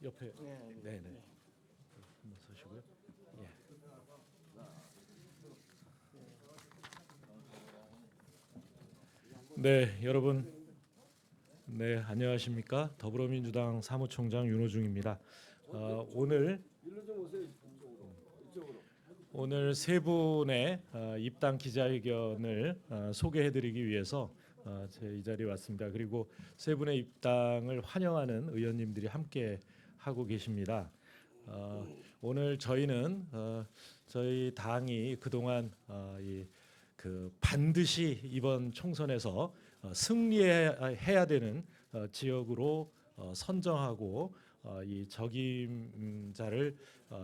옆에. 네. 네네. 한번 서시고요. 예. 네, 여러분. 네, 안녕하십니까? 더불어민주당 사무총장 윤호중입니다. 오늘 세 분의 입당 기자회견을 소개해드리기 위해서 제 이 자리에 왔습니다. 그리고 세 분의 입당을 환영하는 의원님들이 함께 하고 계십니다. 오늘 저희는 저희 당이 그동안 반드시 이번 총선에서 승리해야 되는 지역으로 선정하고 이 적임자를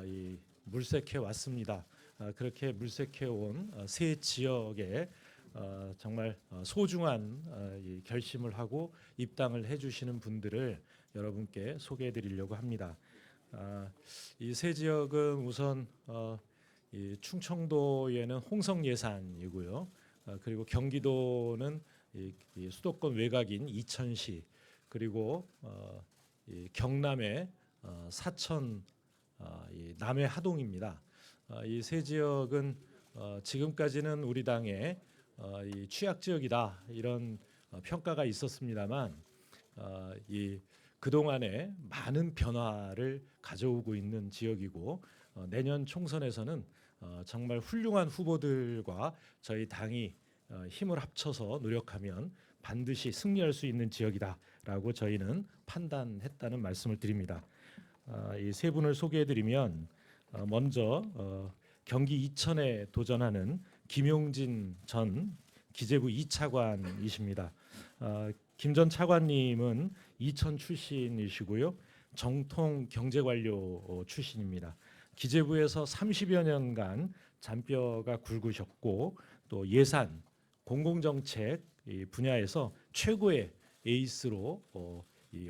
이 물색해 왔습니다. 그렇게 물색해 온 세 지역에 정말 소중한 이 결심을 하고 입당을 해주시는 분들을 여러분께 소개해드리려고 합니다. 이 세 지역은 우선 이 충청도에는 홍성 예산이고요. 그리고 경기도는 이 수도권 외곽인 이천시, 그리고 이 경남의 사천, 이 남해 하동입니다. 이 세 지역은 지금까지는 우리 당의 이 취약 지역이다 이런 평가가 있었습니다만 이 그동안에 많은 변화를 가져오고 있는 지역이고 내년 총선에서는 정말 훌륭한 후보들과 저희 당이 힘을 합쳐서 노력하면 반드시 승리할 수 있는 지역이다라고 저희는 판단했다는 말씀을 드립니다. 이 세 분을 소개해드리면 먼저 경기 이천에 도전하는 김용진 전 기재부 2차관이십니다. 김 전 차관님은 이천 출신이시고요. 정통 경제관료 출신입니다. 기재부에서 30여 년간 잔뼈가 굵으셨고 또 예산, 공공정책 분야에서 최고의 에이스로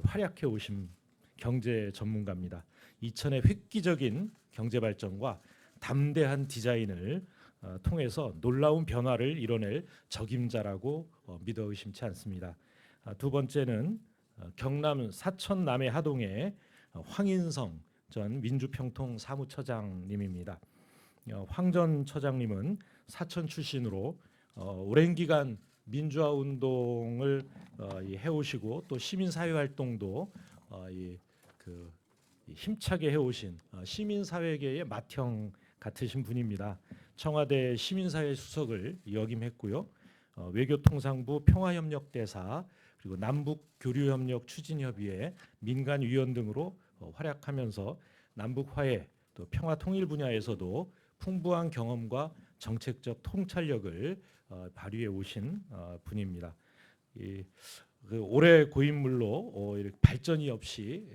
활약해 오신 경제 전문가입니다. 이천의 획기적인 경제 발전과 담대한 디자인을 통해서 놀라운 변화를 이뤄낼 적임자라고 믿어 의심치 않습니다. 두 번째는 경남 사천 남해 하동의 황인성 전 민주평통 사무처장님입니다. 황 전 처장님은 사천 출신으로 오랜 기간 민주화 운동을 해오시고 또 시민사회 활동도 힘차게 해오신 시민사회계의 맏형 같으신 분입니다. 청와대 시민사회 수석을 역임했고요. 외교통상부 평화협력대사 그리고 남북교류협력 추진협의회 민간위원 등으로 활약하면서 남북화해 또 평화통일 분야에서도 풍부한 경험과 정책적 통찰력을 발휘해 오신 분입니다. 올해 고인물로 이렇게 발전이 없이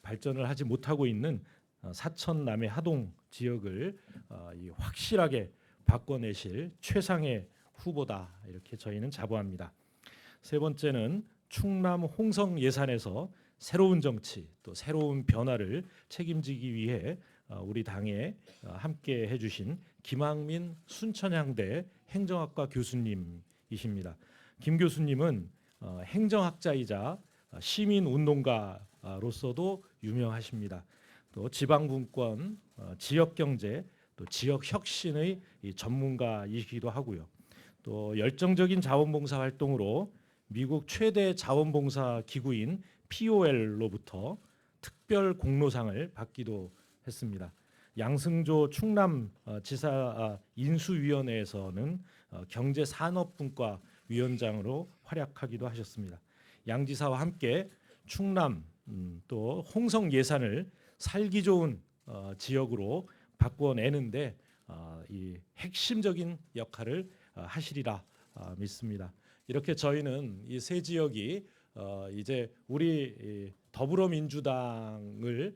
발전을 하지 못하고 있는 사천 남해 하동 지역을 확실하게 바꿔내실 최상의 후보다 이렇게 저희는 자부합니다. 세 번째는 충남 홍성 예산에서 새로운 정치 또 새로운 변화를 책임지기 위해 우리 당에 함께 해주신 김학민 순천향대 행정학과 교수님이십니다. 김 교수님은 행정학자이자 시민운동가로서도 유명하십니다. 또 지방분권, 지역경제, 또 지역혁신의 전문가이기도 하고요. 또 열정적인 자원봉사 활동으로 미국 최대 자원봉사 기구인 POL로부터 특별 공로상을 받기도 했습니다. 양승조 충남 지사 인수위원회에서는 경제산업분과 위원장으로 활약하기도 하셨습니다. 양 지사와 함께 충남 또 홍성 예산을 살기 좋은 지역으로 바꿔내는데 이 핵심적인 역할을 하시리라 믿습니다. 이렇게 저희는 이 세 지역이 이제 우리 더불어민주당을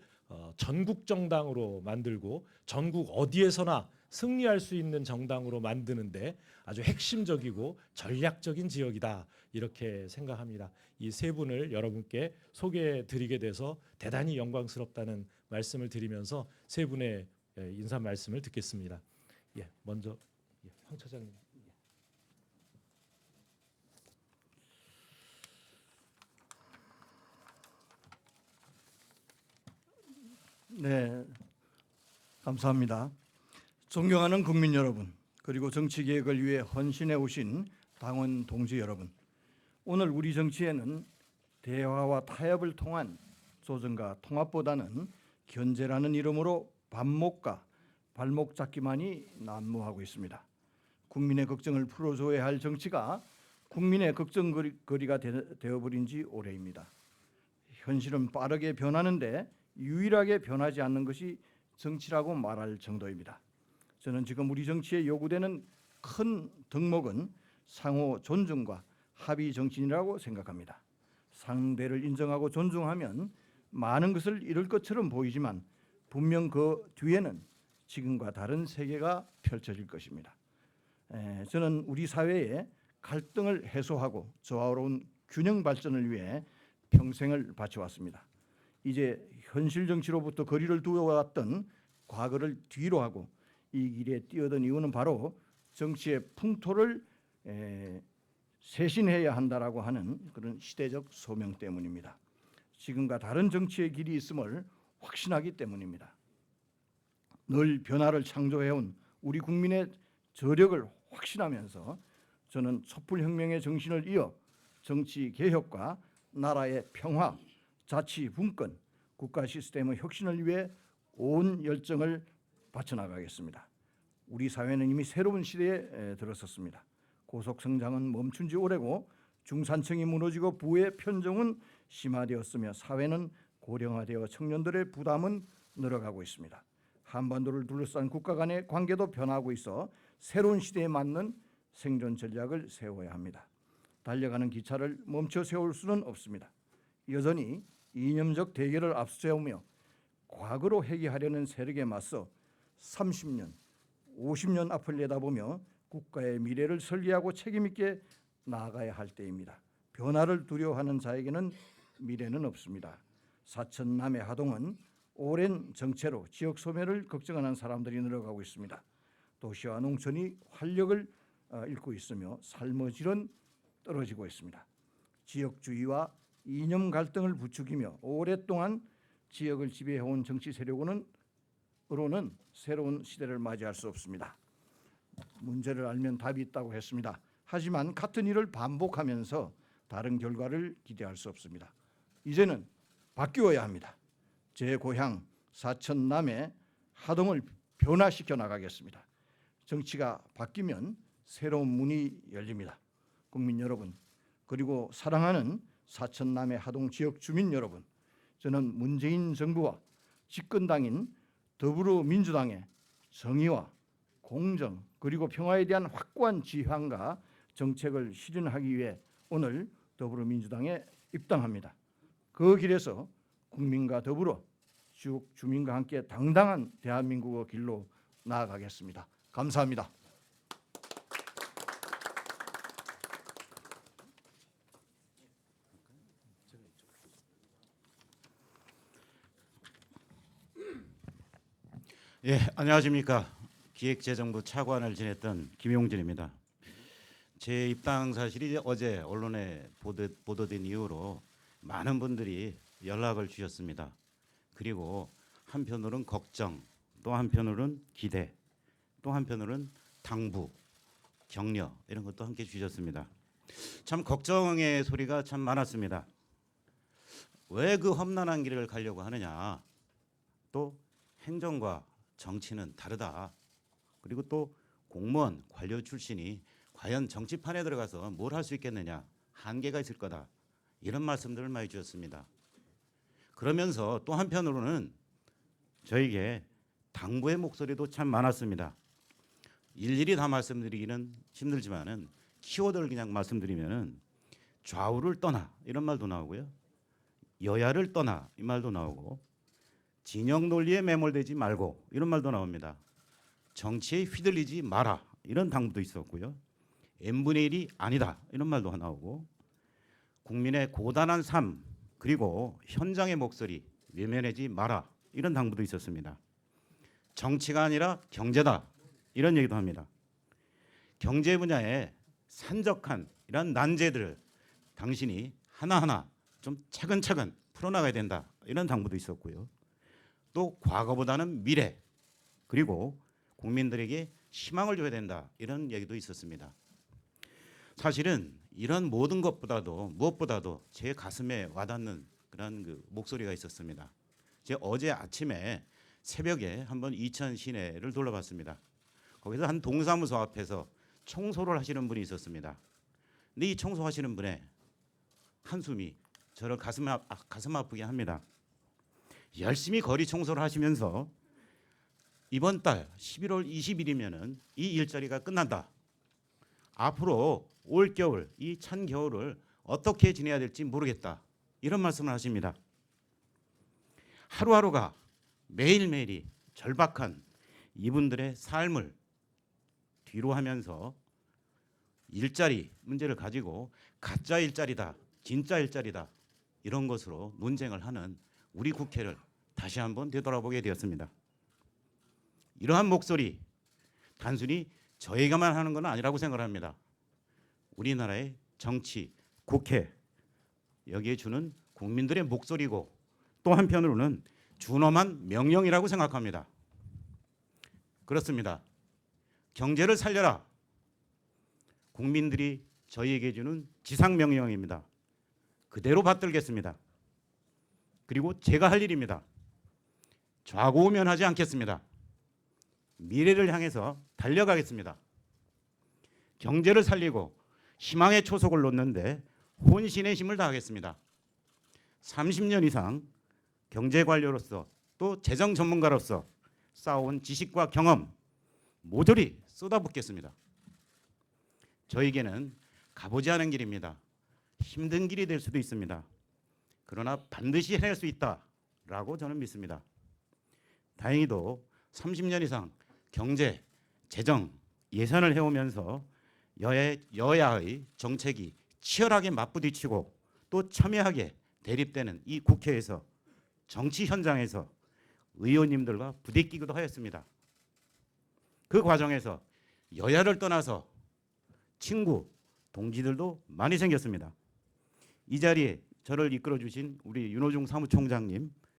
전국 정당으로 만들고 전국 어디에서나 승리할 수 있는 정당으로 만드는데 아주 핵심적이고 전략적인 지역이다 이렇게 생각합니다. 이 세 분을 여러분께 소개해드리게 돼서 대단히 영광스럽다는 말씀을 드리면서 세 분의 인사 말씀을 듣겠습니다. 먼저 황 처장님. 네, 감사합니다. 존경하는 국민 여러분, 그리고 정치 개혁을 위해 헌신해 오신 당원 동지 여러분, 오늘 우리 정치에는 대화와 타협을 통한 조정과 통합보다는 견제라는 이름으로 반목과 발목 잡기만이 난무하고 있습니다. 국민의 걱정을 풀어줘야 할 정치가 국민의 걱정거리가 되어버린 지 오래입니다. 현실은 빠르게 변하는데 유일하게 변하지 않는 것이 정치라고 말할 정도입니다. 저는 지금 우리 정치에 요구되는 큰 덕목은 상호 존중과 합의 정치인이라고 생각합니다. 상대를 인정하고 존중하면 많은 것을 이룰 것처럼 보이지만 분명 그 뒤에는 지금과 다른 세계가 펼쳐질 것입니다. 저는 우리 사회의 갈등을 해소하고 조화로운 균형 발전을 위해 평생을 바쳐왔습니다. 이제 현실 정치로부터 거리를 두어왔던 과거를 뒤로 하고 이 길에 뛰어든 이유는 바로 정치의 풍토를 쇄신해야 한다라고 하는 그런 시대적 소명 때문입니다. 지금과 다른 정치의 길이 있음을 확신하기 때문입니다. 늘 변화를 창조해온 우리 국민의 저력을 확신하면서 저는 촛불혁명의 정신을 이어 정치 개혁과 나라의 평화, 자치 분권, 국가 시스템의 혁신을 위해 온 열정을 바쳐나가겠습니다. 우리 사회는 이미 새로운 시대에 들어섰습니다. 고속 성장은 멈춘 지 오래고 중산층이 무너지고 부의 편중은 심화되었으며 사회는 고령화되어 청년들의 부담은 늘어가고 있습니다. 한반도를 둘러싼 국가 간의 관계도 변하고 있어 새로운 시대에 맞는 생존 전략을 세워야 합니다. 달려가는 기차를 멈춰 세울 수는 없습니다. 여전히 이념적 대결을 앞세우며 과거로 회귀하려는 세력에 맞서 30년, 50년 앞을 내다보며 국가의 미래를 설계하고 책임 있게 나아가야 할 때입니다. 변화를 두려워하는 자에게는 미래는 없습니다. 사천남의 하동은 오랜 정체로 지역 소멸을 걱정하는 사람들이 늘어가고 있습니다. 도시와 농촌이 활력을 잃고 있으며 삶의 질은 떨어지고 있습니다. 지역주의와 이념 갈등을 부추기며 오랫동안 지역을 지배해온 정치 세력으로는 새로운 시대를 맞이할 수 없습니다. 문제를 알면 답이 있다고 했습니다. 하지만 같은 일을 반복하면서 다른 결과를 기대할 수 없습니다. 이제는 바뀌어야 합니다. 제 고향 사천남의 하동을 변화시켜 나가겠습니다. 정치가 바뀌면 새로운 문이 열립니다. 국민 여러분, 그리고 사랑하는 사천남의 하동 지역 주민 여러분, 저는 문재인 정부와 집권당인 더불어민주당의 정의와 공정 그리고 평화에 대한 확고한 지향과 정책을 실현하기 위해 오늘 더불어민주당에 입당합니다. 그 길에서 국민과 더불어 지역 주민과 함께 당당한 대한민국의 길로 나아가겠습니다. 감사합니다. 예, 안녕하십니까. 기획재정부 차관을 지냈던 김용진입니다. 제 입당 사실이 어제 언론에 보도된 이후로 많은 분들이 연락을 주셨습니다. 그리고 한편으로는 걱정, 또 한편으로는 기대, 또 한편으로는 당부, 격려 이런 것도 함께 주셨습니다. 참 걱정의 소리가 참 많았습니다. 왜 그 험난한 길을 가려고 하느냐. 또 행정과 정치는 다르다. 그리고 또 공무원, 관료 출신이 과연 정치판에 들어가서 뭘 할 수 있겠느냐. 한계가 있을 거다. 이런 말씀들을 많이 주셨습니다. 그러면서 또 한편으로는 저에게 당부의 목소리도 참 많았습니다. 일일이 다 말씀드리기는 힘들지만은 키워드를 그냥 말씀드리면은 좌우를 떠나 이런 말도 나오고요. 여야를 떠나 이 말도 나오고 진영 논리에 매몰되지 말고 이런 말도 나옵니다. 정치에 휘둘리지 마라 이런 당부도 있었고요. n분의 1이 아니다 이런 말도 나오고 국민의 고단한 삶 그리고 현장의 목소리 외면하지 마라 이런 당부도 있었습니다. 정치가 아니라 경제다 이런 얘기도 합니다. 경제 분야에 산적한 이런 난제들을 당신이 하나하나 좀 차근차근 풀어나가야 된다 이런 당부도 있었고요. 또 과거보다는 미래, 그리고 국민들에게 희망을 줘야 된다, 이런 얘기도 있었습니다. 사실은 이런 모든 것보다도 무엇보다도 제 가슴에 와닿는 그런 그 목소리가 있었습니다. 제가 어제 아침에 새벽에 한번 이천 시내를 둘러봤습니다. 거기서 한 동사무소 앞에서 청소를 하시는 분이 있었습니다. 근데 이 청소하시는 분의 한숨이 저를 가슴 아프게 합니다. 열심히 거리 청소를 하시면서 이번 달 11월 20일이면은 이 일자리가 끝난다. 앞으로 올 겨울, 이 찬 겨울을 어떻게 지내야 될지 모르겠다, 이런 말씀을 하십니다. 하루하루가, 매일매일이 절박한 이분들의 삶을 뒤로 하면서 일자리 문제를 가지고 가짜 일자리다, 진짜 일자리다, 이런 것으로 논쟁을 하는 우리 국회를 다시 한번 되돌아보게 되었습니다. 이러한 목소리, 단순히 저희가만 하는 건 아니라고 생각합니다. 우리나라의 정치, 국회, 여기에 주는 국민들의 목소리고, 또 한편으로는 준엄한 명령이라고 생각합니다. 그렇습니다. 경제를 살려라, 국민들이 저희에게 주는 지상명령입니다. 그대로 받들겠습니다. 그리고 제가 할 일입니다. 좌고우면하지 않겠습니다. 미래를 향해서 달려가겠습니다. 경제를 살리고 희망의 초석을 놓는데 혼신의 힘을 다하겠습니다. 30년 이상 경제관료로서 또 재정 전문가로서 쌓아온 지식과 경험 모조리 쏟아붓겠습니다. 저에게는 가보지 않은 길입니다. 힘든 길이 될 수도 있습니다. 그러나 반드시 해낼 수 있다라고 저는 믿습니다. 다행히도 30년 이상 경제, 재정, 예산을 해오면서 여야의 정책이 치열하게 맞부딪히고 또 첨예하게 대립되는 이 국회에서, 정치 현장에서 의원님들과 부대끼기도 하였습니다. 그 과정에서 여야를 떠나서 친구, 동지들도 많이 생겼습니다. 이 자리에 저를 이끌어 주신 우리 윤호중 사무총장님,